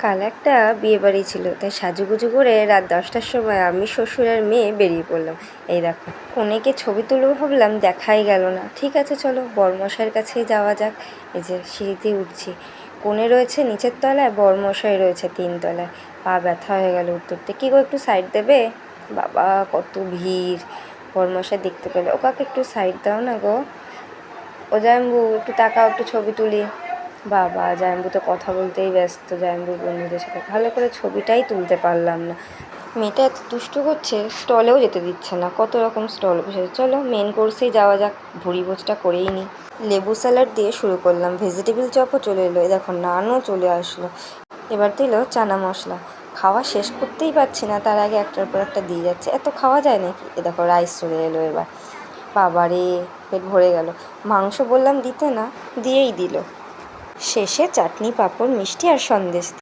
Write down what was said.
কাল একটা বিয়েবাড়ি ছিল, তাই সাজুগুজু করে রাত 10টার সময় আমি শ্বশুরের মেয়ে বেরিয়ে পড়লাম। এই দেখো, কনেকে ছবি তুলবো ভাবলাম, দেখাই গেল না। ঠিক আছে, চলো বরমশাইয়ের কাছেই যাওয়া যাক। এই যে সিঁড়িতেই উঠছি, কনে রয়েছে নিচের তলায়, বরমশাই রয়েছে 3 তলায়। পা ব্যথা হয়ে গেল উঠতে। কী গো, একটু সাইড দেবে? বাবা, কত ভিড়! বরমশাই দেখতে পেলে, ও কাকে একটু সাইড দাও না গো। ও জাম্বু, একটু তাকাও, একটু ছবি তুলি। বাবা, জাম্বু তো কথা বলতেই ব্যস্ত, জাম্বুর বন্ধুদের সাথে ভালো করে ছবিটাই তুলতে পারলাম না। মেয়েটা এত দুষ্টু করছে, স্টলেও যেতে দিচ্ছে না। কত রকম স্টল বসেছে। চলো মেন কোর্সেই যাওয়া যাক, ভুড়ি ভোজটা করেই নিই। লেবু স্যালাড দিয়ে শুরু করলাম, ভেজিটেবল চপও চলে এলো, দেখো নানও চলে আসলো। এবার দিল চানা মশলা। খাওয়া শেষ করতেই পারছি না, তার আগে একটার পর একটা দিয়ে যাচ্ছে। এত খাওয়া যায় নাকি? দেখো রাইস চলে এলো এবার। বাবারে, পেট ভরে গেল। মাংস বললাম দিতে না, দিয়েই দিল। শেষে চাটনি, পাঁপড়, মিষ্টি আর সন্দেশ।